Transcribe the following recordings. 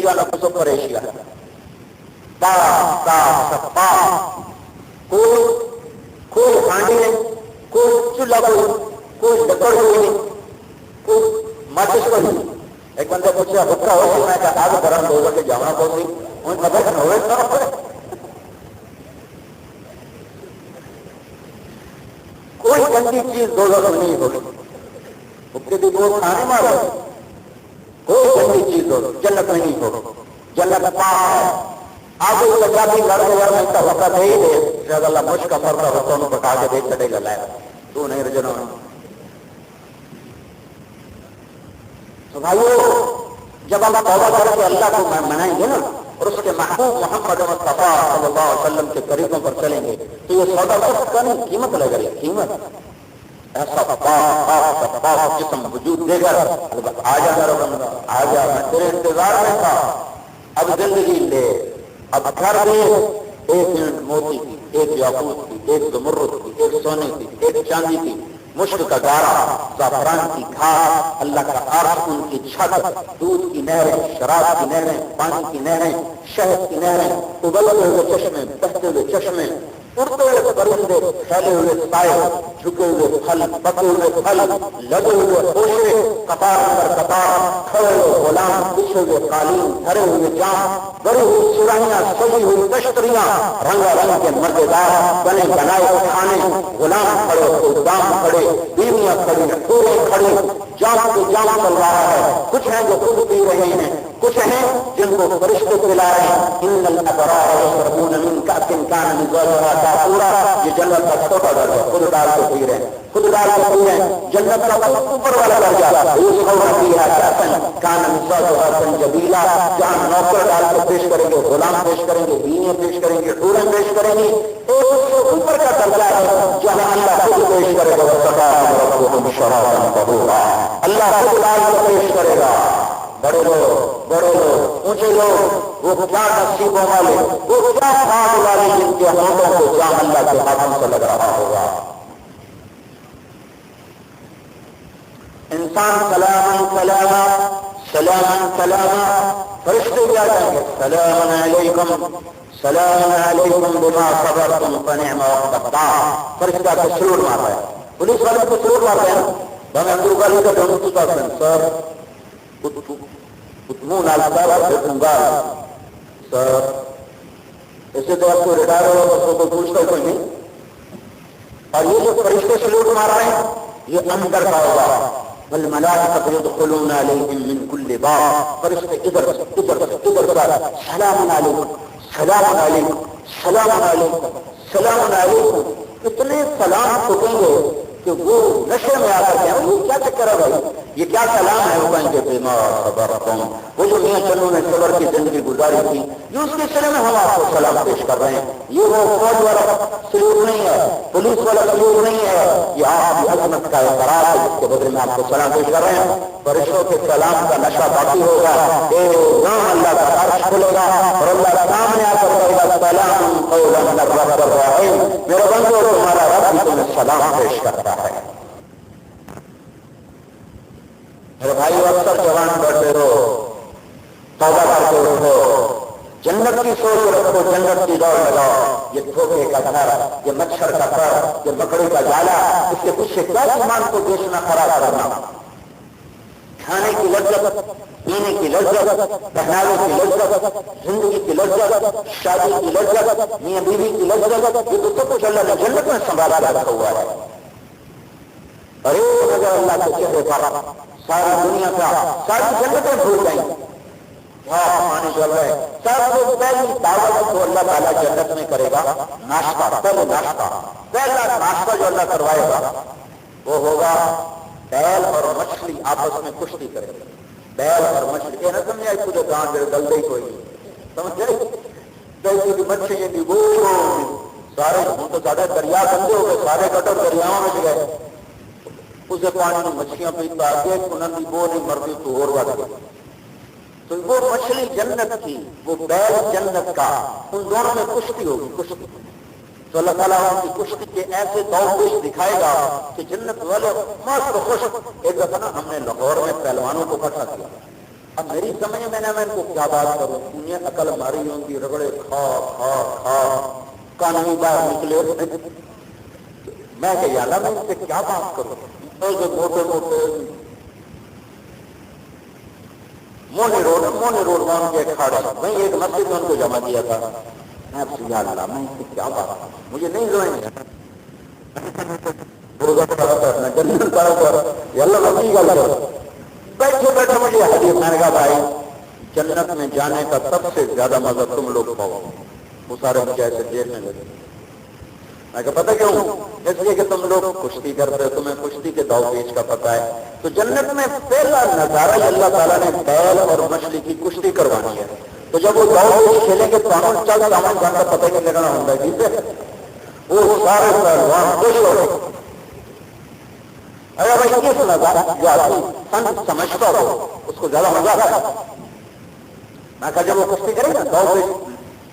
Asia نفس پر Asia کوئی ہانڈی نہیں، کوئی چولہا کوئی لکڑ نہیں، کوئی ماچس کو نہیں۔ ایک بندے پوچھا بکا ہو میں کہا آگ گرم دو کے جانا پڑی ان پتہ ہوئے کوئی گندی چیز دو نہیں ہوگی اس کے وہ کھانے مارو، کوئی گندی چیز ہو جنت نہیں ہو، جنت پاک ہے۔ آپ کو چاہیے گھر گورنمنٹ کا وقت ہے ہی دے شاید اللہ مشک کا مرتا ہوتا انہوں پکا کے دے چڑے گا لائے تو نہیں رجنا۔ تو بھائیو جب ہم توبہ کر کے اللہ کو منائیں گے نا اور اس کے محبوب محمد مصطفیٰ صلی اللہ علیہ وسلم کے طریقوں پر چلیں گے تو یہ سودا سخت کا نہیں، قیمت لگے گی، قیمت ایسا پاک جسم وجود دے کر آ جا میرا بندہ آ جا، میں تیرے انتظار میں تھا، اب زندگی لے، اب گھر دے، ایک یونٹ موتی کی، ایک یاقوت کی، ایک زمرد کی، ایک سونے کی، ایک چاندی کی، مشک کا گارا، زعفران کی گھاس، اللہ کا عرش، ان کی چھت، دودھ کی نہریں، شراب کی نہریں، پانی کی نہریں، شہد کی نہریں، ابلتے ہوئے چشمے، بہتے ہوئے چشمے، اڑتے ہوئے پرندے، پھیلے ہوئے سائے، جھکے ہوئے پھل، پکے ہوئے پھل، لگے ہوئے خوشے، قطار پر قطار، کھڑے ہوئے غلام، بچھے ہوئے قالین، بھرے ہوئے جام، بڑی ہوئی سرائیاں، سجی ہوئی تشتریاں، رنگا رنگ کے مزیدار بنے بنائے کھانے، غلام کھڑے، خدام کھڑے، بیویاں کھڑی، ٹورے کھڑی، جام کو جام چل رہا ہے، کچھ ہیں جو خود پی رہے ہیں، کچھ ہیں جن کو فرشتے پلا رہے ہیں۔ ان الابرار یشربون من کأس کان مزاجها کافورا، یہ جنت کا چھوٹا درجہ خود ڈال کے پی رہے ہیں، خود ڈال کے پی رہے ہیں۔ جنت کا اوپر والا درجہ یسقون فیہا کأسا کان مزاجها زنجبیلا، جہاں نوکر ڈال کے پیش کریں گے، غلام پیش کریں گے، بیویاں پیش کریں گے، حوریں پیش کریں گے۔ ایک اس سے اوپر کا درجہ ہے جہاں اللہ خود پیش کرے گا، وسقاهم ربهم شرابا طہورا، اللہ خود ڈال کے پیش کرے گا۔ بڑے لوگ، بڑے لوگ، اونچے لوگ، وہ کیا نصیبوں والے، وہ کیا خواب والے جن کے ہاتھوں کو جام اللہ کے ہاتھوں سے لگ رہا ہوگا۔ انسان سلام سلاما سلام سلاما، فرشتے بھی آ جائیں گے، سلام علیکم سلام علیکم بما صبرتم فنعم عقبی الدار۔ فرشتہ کو سلوٹ مارتا ہے، پولیس والے کو سلوٹ مارتے ہیں نا، ہمیں اندر کا لے کر دونوں کی بات کریں سر منہ نالا سر، ایسے تو آپ کو ریٹائر ہو اس کو پوچھتا کوئی نہیں۔ اور یہ جو فرشتے سلوٹ مار رہے ہیں یہ اندر کا ہوگا، والملائکۃ یدخلون علیہم من کل باب، فرشتے ادھر سلام علیکم سلام علیکم سلام علیکم سلام علیکم، اتنے سلام ٹھوکیں گے کہ وہ نشے میں آ کر کے وہ کیا چکر ہے بھائی، یہ کیا سلام ہے؟ وہ کہیں گے بما صبرتم، وہ جو میاں چنوں نے صبر کی زندگی گزاری تھی یہ اس کے سلے میں ہم آپ کو سلام پیش کر رہے ہیں۔ یہ وہ فوج والا سلوک نہیں ہے، پولیس والا سلوک نہیں ہے، یہ آپ کی عظمت کا اعتراف ہے جس کے بدلے میں آپ کو سلام پیش کر رہے ہیں۔ فرشتوں کے سلام کا نشہ باقی ہوگا، نام اللہ کا عرش کھلے گا اور اللہ سامنے آ کر کہے گا سلام قولا من رب الرحیم، میرے بندو تمہارا رب بھی تمہیں سلام پیش کرتا ہے۔ میرے بھائی اکثر جوان بیٹھے رہو، توبہ کر کے اٹھو، جنت کی سوچ رکھو، جنت کی دوڑ لگاؤ۔ یہ دھوکے کا گھر، یہ مچھر کا گھر، یہ مکڑی کا جالا، اس کے پیچھے کیا ایمان کو بیچنا خراب کرنا؟ کھانے کی لذت، پینے کی لذت، پہناوے کی لذت، زندگی کی لذت، شادی کی لذت، میاں بیوی کی لذت، یہ تو سب کچھ اللہ نے جنت میں سنبھالا رکھا ہوا ہے۔ اور ایک نظر اللہ کے چہرے پر ساری دنیا کا ساری جنتیں بھول گئی، پانی چل رہے ہیں۔ سب سے پہلی دعوت کو اللہ تعالیٰ جنت میں کرے گا ناشتہ، پہلے ناشتہ، پہلا ناشتہ جو اللہ کروائے گا وہ ہوگا بیل اور مچھلی آپس میں کشتی کرے گا۔ بیل اور مچھلی یہ نہ سمجھے آئی پورے گاؤں میں گلدے ہی کوئی سمجھے مچھلی کی وہ سارے ہم تو زیادہ دریا گندے ہو گئے، سارے کٹر دریاؤں میں گئے، اسے پانی میں مچھلیاں پیتا آگے انہوں کی وہ نہیں مرضی تو اور بات ہے۔ تو وہ مچھلی جنت کی، وہ بیل جنت کا، ان دونوں میں کشتی ہوگی، کشتی۔ تو اللہ تعالیٰ ان کی کشتی کے ایسے دور پیش دکھائے گا کہ جنت والے مست خوش۔ ایک دفعہ نا ہم نے لاہور میں پہلوانوں کو اکٹھا کیا، اب میری سمجھ میں نہ میں ان کو کیا بات کروں، انہیں عقل ماری ہوں گی، رگڑے کھا کھا کھا کانوی باہر نکلے، میں کہ یار میں ان سے کیا بات کروں، موٹے موٹے مونے روڈ مان کے کھاڑا، میں ایک مسجد میں ان کو جمع کیا تھا، میں اب سے یا اللہ میں ان سے کیا بات کروں، مجھے نہیں روئیں گے بیٹھے بیٹھے مجھے حدیث میں نے کہا بھائی جنت میں جانے کا سب سے زیادہ مزہ تم لوگ پاؤ، وہ سارے مجھے ایسے دیکھنے لگے، میں کہا پتہ کیوں؟ اس لیے کہ تم لوگ کشتی کرتے ہو، تمہیں کشتی کے داؤ پیچ کا پتہ ہے، تو جنت میں پہلا نظارہ اللہ تعالیٰ نے بیل اور مچھلی کی کشتی کروانی ہے، تو جب وہ داؤ پیچ کھیلیں گے سامان چل سامان جان کا پتہ نہیں لگنا ہوتا ہے، ٹھیک ہے وہ سارے پہلوان خوش ہو گئے، اگر بھائی کس نظارہ جو آدمی فن سمجھتا ہو اس کو زیادہ مزہ آتا ہے، میں کہا جب وہ کشتی کریں گے داؤ پیچ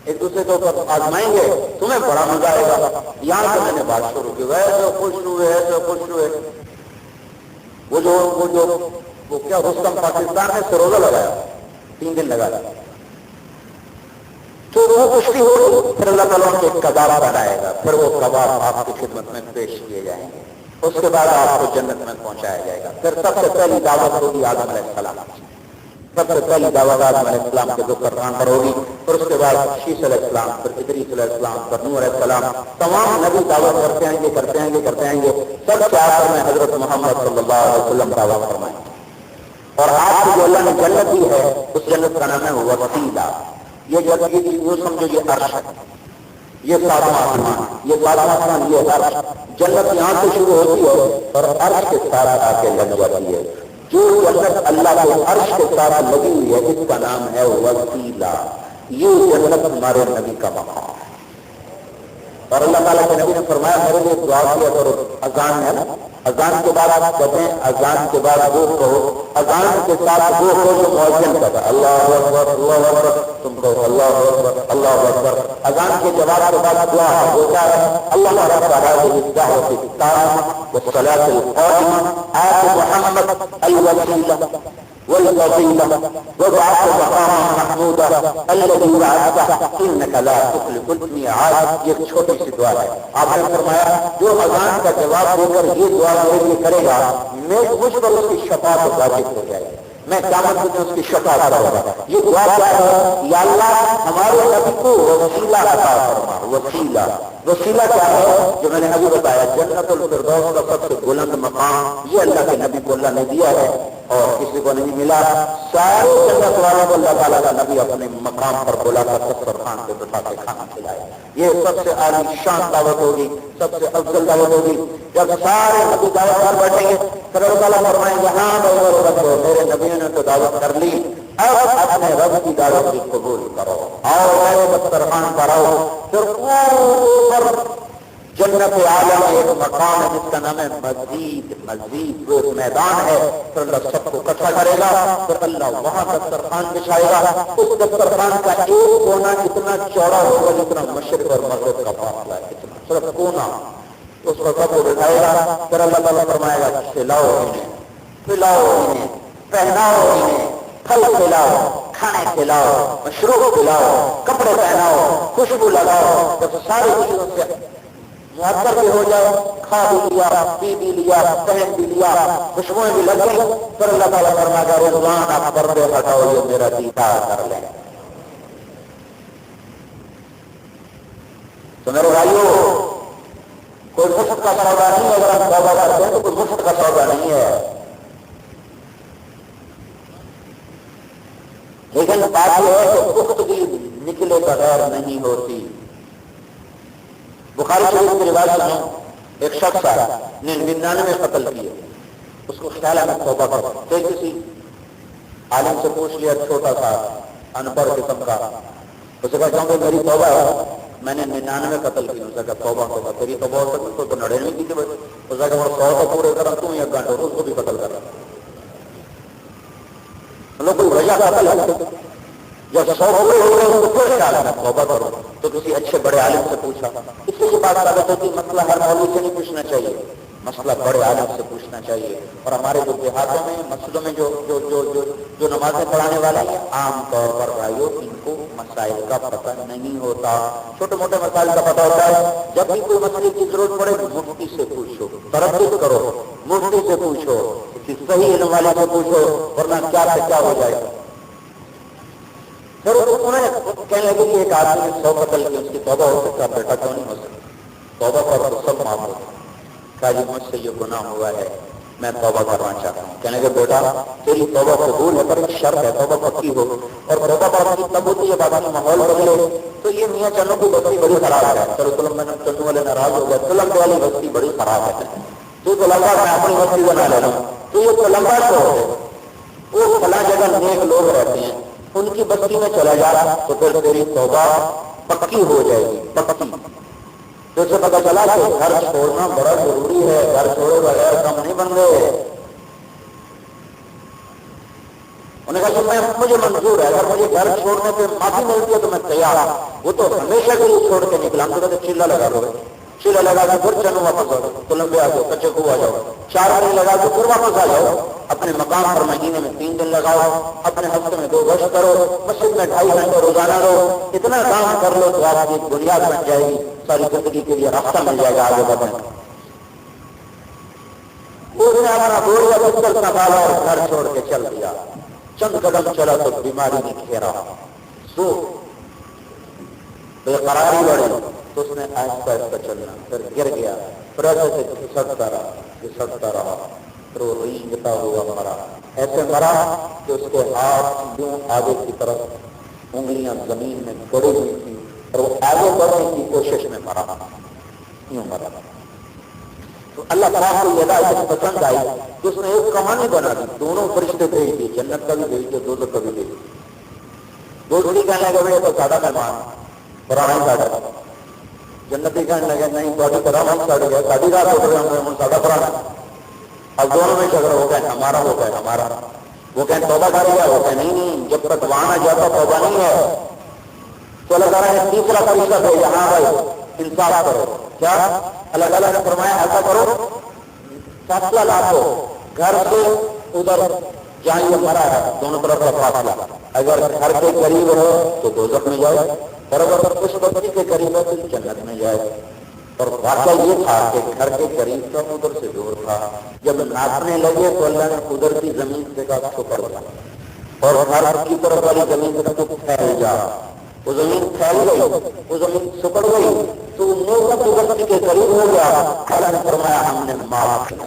ایک دوسرے کے اوپر آزمائیں گے تمہیں بڑا مزہ آئے گا، یہاں سے میں نے بات شروع کی، ویسے خوش ہوئے ایسے خوش ہوئے، وہ کیا رستم پاکستان میں سروزہ لگایا 3 دن لگایا، تو وہ کشتی ہو پھر اللہ تعالیٰ کے کباب بنائے گا، پھر وہ کباب آپ کی خدمت میں پیش کیے جائیں گے، اس کے بعد آپ کو جنت میں پہنچایا جائے گا، پھر سب سے پہلی دعوت ہوگی آدم علیہ السلام، سب سے پہلی دعوت آدم علیہ السلام کے دسترخوان پر ہوگی، پھر اس کے بعد شیش علیہ السلام، پھر ادریس علیہ السلام، پھر نوح علیہ السلام، تمام نبی دعوت کرتے آئیں گے کرتے آئیں گے کرتے آئیں گے، سب سے آخر میں حضرت محمد صلی اللہ علیہ وسلم دعوت فرمائیں گے، اور آپ کو جو اللہ نے جنت دی ہے اس جنت کا نام ہے وسیلہ، یہ جنت وہ سمجھو یہ عرش ہے، یہ 7واں آسمان، یہ 7واں آسمان، یہ عرش، جنت یہاں سے شروع ہوتی ہے اور عرش کے ساتھ آ کے لگ جاتی ہے، جو جنت اللہ کے عرش کے ساتھ لگی ہوئی ہے اس کا نام ہے وسیلہ، یہ جنت ہمارے نبی کا مقام ہے، اور اللہ تعالیٰ کے نبی نے فرمایا میرے لیے دعا کیا کرو، اذان ہے نا، اذان کے بعد آپ کہتے ہیں اذان کے بعد وہ کہو، اذان کے ساتھ وہ کہو جو مؤذن کہتا ہے اللہ اکبر اللہ اکبر، تم کہو اللہ اکبر اللہ اکبر، اذان کے جواب کے بعد دعا ہوتا ہے اللہ رب الدعوۃ التامۃ والصلاۃ القائمۃ آت محمد الوسیلۃ والفضیلہ وابعثہ مقاما محمودا الذی وعدتہ انک لا تخلف الميعاد، یہ چھوٹی سی دعا ہے، آپ نے فرمایا جو اذان کا جواب دے کر یہ دعا میرے لیے کرے گا میں مجھ پر اس کی شفاعت واجب ہو جائے گی، میں قیامت میں اس کی شفاعت کروں گا، یہ دعا کیا ہے یا اللہ ہمارے نبی کو وسیلہ عطا فرما، وسیلہ کیا ہے جو میں نے ابھی بتایا جنت الفردوس کا سب سے بلند مقام یہ اللہ کے نبی کو اللہ نے دیا ہے اور کسی کو نہیں ملا، سارے جنت والوں کو اللہ تعالیٰ کا نبی اپنے مقام پر بلا کر دسترخوان پہ بٹھا کے کھانا کھلایا، یہ سب سے عالی شان دعوت ہوگی، سب سے افضل دعوت ہوگی، جب سارے نبی دعوت پر بیٹھیں گے پھر اللہ تعالیٰ فرمائیں گے ہاں میرے نبیوں نے تو دعوت کر لی، اب اپنے رب کی دعوت کی قبول کرو، آؤ میرے دسترخوان پر آؤ، پھر اوپر جنت عالم ایک مقام ہے جس کا نام ہے مسجد وہ میدان ہے، پھر اللہ سب کو اکٹھا کرے گا، پھر اللہ وہاں دسترخوان بچھائے گا، اس دسترخوان کا ایک کونا اتنا چوڑا ہوگا جتنا مشرق اور مغرب کا فاصلہ ہے، اتنا صرف کونا، اس پر سب کو بٹھائے گا، پھر اللہ تعالیٰ فرمائے گا کھلاؤ انہیں، پلاؤ انہیں، پہناؤ انہیں، پھل کھلاؤ، کھانے کھلاؤ، مشروب کھلاؤ، کپڑے پہناؤ، خوشبو لگاؤ، جب ساری چیزوں سے معطر بھی ہو جائے، کھا بھی لیا، پی بھی لیا، پہن بھی لیا، خوشبوئیں بھی لگ گئی، پھر اللہ تعالیٰ فرما کر رضوان آپ پردے ہٹاؤ یہ میرا دیدار کر لیں، تو میرے بھائیو کوئی مفت کا سودا نہیں ہے، اگر ہم توبہ کرتے ہیں تو کوئی مفت کا سودا نہیں ہے، لیکن بات یہ ہے کہ پختگی نکلے بغیر نہیں ہوتی، بخاری شریف کی روایت سنو، ایک شخص نے 99 قتل کیے، اس کو خیال ہے توبہ کرو، تو کسی عالم سے پوچھ لیا چھوٹا سا ان پڑھ قسم کا، اسے کہا کہ میری توبہ ہے میں نے 99 قتل کیے، اسے کہا توبہ تیری توبہ ہو سکتی تو 99 کی تھی، اسے کہا 100 تو پورے کرا تم 1 گھنٹے اس کو بھی قتل کر رہا، مطلب کوئی وجہ قتل ہے، جب 100 پورے ہو گئے تو پھر خیال ہے توبہ کرو، تو کسی اچھے بڑے عالم سے پوچھا، اس سے یہ بات ثابت ہوتی مسئلہ ہر مولوی سے نہیں پوچھنا چاہیے، مسئلہ بڑے عالم سے پوچھنا چاہیے. اور ہمارے جو دیہاتوں میں مسجدوں میں جو نمازیں پڑھانے والے ہیں عام طور پر بھائیوں ان کو مسائل کا پتہ نہیں ہوتا. چھوٹے موٹے مسائل کا پتہ ہوتا ہے. جب بھی کوئی مسئلے کی ضرورت پڑے مفتی سے پوچھو, تردد کرو, مفتی سے پوچھو, کسی صحیح علم والے سے پوچھو, ورنہ کیا سے کیا ہو جائے. پھر انہیں کہنے لگے کہ ایک آدمی نے 100 قتل کی, اس کی توبہ ہو سکتا, بیٹا کیوں نہیں ہو سکتا, توبہ پر تو سب معاف ہوتا. کہا جی مجھ سے یہ گناہ ہوا ہے, میں توبہ کرنا چاہتا ہوں. کہنے لگے بیٹا تیری توبہ قبول ہے پر ایک شرط ہے, توبہ پکی ہو. اور توبہ پکی تب ہوتی ہے باقی ماحول بدلے. تو یہ میاں چنو کی بستی بڑی خراب ہے. چنو والے ناراض ہو گئے, تلم والی بستی بڑی خراب ہے, تو لمبا میں اپنی بستی بنا لے رہا ہوں. تو یہ لمبا تو وہ فلاں جگہ نیک لوگ رہتے ہیں, ان کی بستی میں چلا جا تو پھر تیری توبہ پکی ہو جائے گی, پکی. تو اسے پتا چلا کہ گھر چھوڑنا بڑا ضروری ہے, گھر چھوڑے بغیر کم نہیں بن گئے. انہوں نے کہا کہ مجھے منظور ہے, اگر مجھے گھر چھوڑنے پہ معافی ملتی ہے تو میں تیار ہوں. وہ تو ہمیشہ کے لیے چھوڑ کے نکلا, ہم تو چیلا لگا دو, چیلا لگا کے پھر چلو واپس آ جاؤ, تو لمبے آ جاؤ, کچے کو آ جاؤ, 4 دن لگا کے پھر واپس آ جاؤ. اپنے مقام پر مہینے میں 3 دن لگاؤ, اپنے ہفتے میں 2 گشت کرو, مسجد میں 2.5 گھنٹے روزانہ رہو. اتنا کام کر لو تو آپ کی بنیاد بن جائے گی, ساری زندگی کے لیے راستہ مل جائے گا آگے بڑھنے کا. اس نے اپنا بوریا بستر سنبھالا اور گھر چھوڑ کے چل دیا. چند قدم چلا تو بیماری نے گھیرا, سو بے قراری بڑھی. تو اس نے آہستہ آہستہ چلنا, پھر گر گیا, پھر ایسے گھسٹتا رہا, پھر وہ ریگتا ہوا مرا. ایسے مرا کہ اس کے ہاتھ یوں آگے کی طرف, انگلیاں زمین میں گڑی ہوئی تھی, اور وہ آگے بڑھنے کی کوشش میں مرا, یوں مرا. تو اللہ تعالیٰ کو یہ ہدایت پسند آئی کہ اس نے ایک کہانی بنا دی, دونوں فرشتے بھیج دیے, جنت کا بھی بھیج دیا, دوزخ کا بھی بھیج دیا. دوسری کہنے لگے بڑے تو سادہ مہمان پرانا ہی ساڑھا, جنتی کہنے لگے نہیں بڑی پرانا ہی ساڑھی ہے, ساڑھی رات ہو رہے ہوں سادہ پرانا. اب دونوں میں جھگڑا ہو گئے, ہمارا ہو گئے ہمارا. وہ کہیں توبہ کر لیا, وہ کہ نہیں, جب تک وہاں نہ جاتا توبہ نہیں ہے. تو اللہ تعالیٰ نے تیسرا فرشتہ بھیجا, ہاں بھائی انصاف کرو. کیا اللہ تعالیٰ نے فرمایا ایسا کرو, فاصلہ لاکھو, گھر سے ادھر جہاں یہ مرا ہے دونوں طرف کا فاصلہ, اگر گھر کے قریب ہو تو دوزخ میں جائے, اور اگر اس بستی کے قریب ہو تو جنت میں جائے. اور واقعہ یہ تھا کہ گھر کے قریب کا ادھر سے دور تھا. جب ناپنے لگے تو اللہ نے ادھر کی زمین سے کہا تو پڑ گیا, اور گھر کی طرف والی زمین سے کہا تو پھیل جا. وہ زمین پھیل گئی, وہ زمین سکڑ گئی, تو نیک کی بستی کے قریب ہو گیا. اللہ نے فرمایا ہم نے معاف کیا.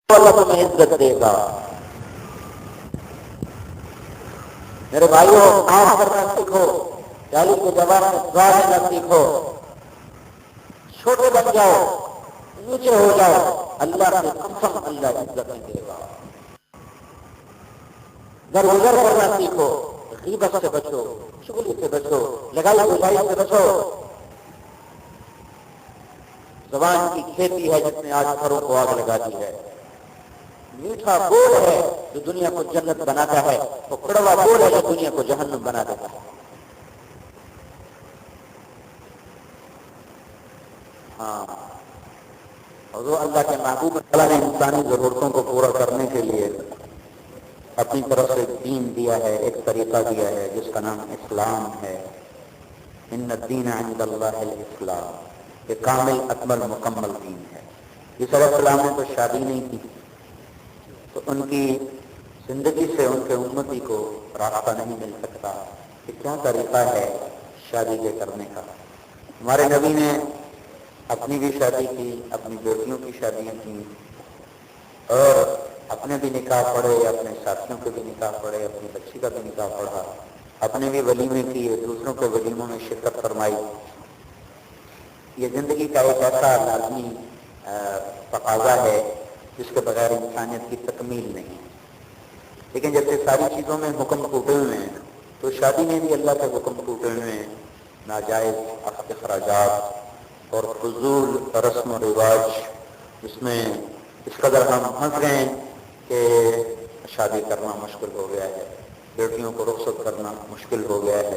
اللہ تمہیں عزت دے گا. میرے بھائیوں معاف کرنا سیکھو, گالی کے جواب میں سوال لینا سیکھو, چھوٹے بن جاؤ, نیچے ہو جاؤ, اللہ سے قسم اللہ عزت دے گا. درگزر کرنا سیکھو, غیبت سے بچو, چغلی سے بچو, لگائی بجائی سے بچو. زبان کی کھیتی ہے جس نے آج گھروں کو آگ لگا دی ہے. میٹھا بول ہے جو دنیا کو جنت بناتا ہے, وہ کڑوا بول ہے جو دنیا کو جہنم بنا دیتا ہے. ہاں, اور وہ اللہ کے محبوب تعالیٰ نے انسانی ضرورتوں کو پورا کرنے کے لیے اپنی طرف سے دین دیا ہے, ایک طریقہ دیا ہے جس کا نام اسلام ہے. ان الدین عند اللہ الاسلام, یہ کامل اکمل مکمل دین ہے. اس علیہ السلام نے تو شادی نہیں کی, تو ان کی زندگی سے ان کے امتی کو راستہ نہیں مل سکتا کہ کیا طریقہ ہے شادی کے کرنے کا. ہمارے نبی نے اپنی بھی شادی کی, اپنی بیٹیوں کی شادیاں کی, اور اپنے بھی نکاح پڑھے, اپنے ساتھیوں کے بھی نکاح پڑھے, اپنی بچی کا بھی نکاح پڑھا, اپنے بھی ولیمے کیے, دوسروں کے ولیموں میں شرکت فرمائی. یہ زندگی کا ایک ایسا لازمی تقاضا ہے جس کے بغیر انسانیت کی تکمیل نہیں. لیکن جیسے ساری چیزوں میں حکم ٹوٹے ہوئے ہیں, تو شادی میں بھی اللہ کے حکم ٹوٹے ہوئے ہیں. ناجائز اخراجات اور فضول رسم و رواج, جس میں اس قدر ہم پھنس گئے ہیں کہ شادی کرنا مشکل ہو گیا ہے، بیٹیوں کو رخصت کرنا مشکل ہو گیا ہے،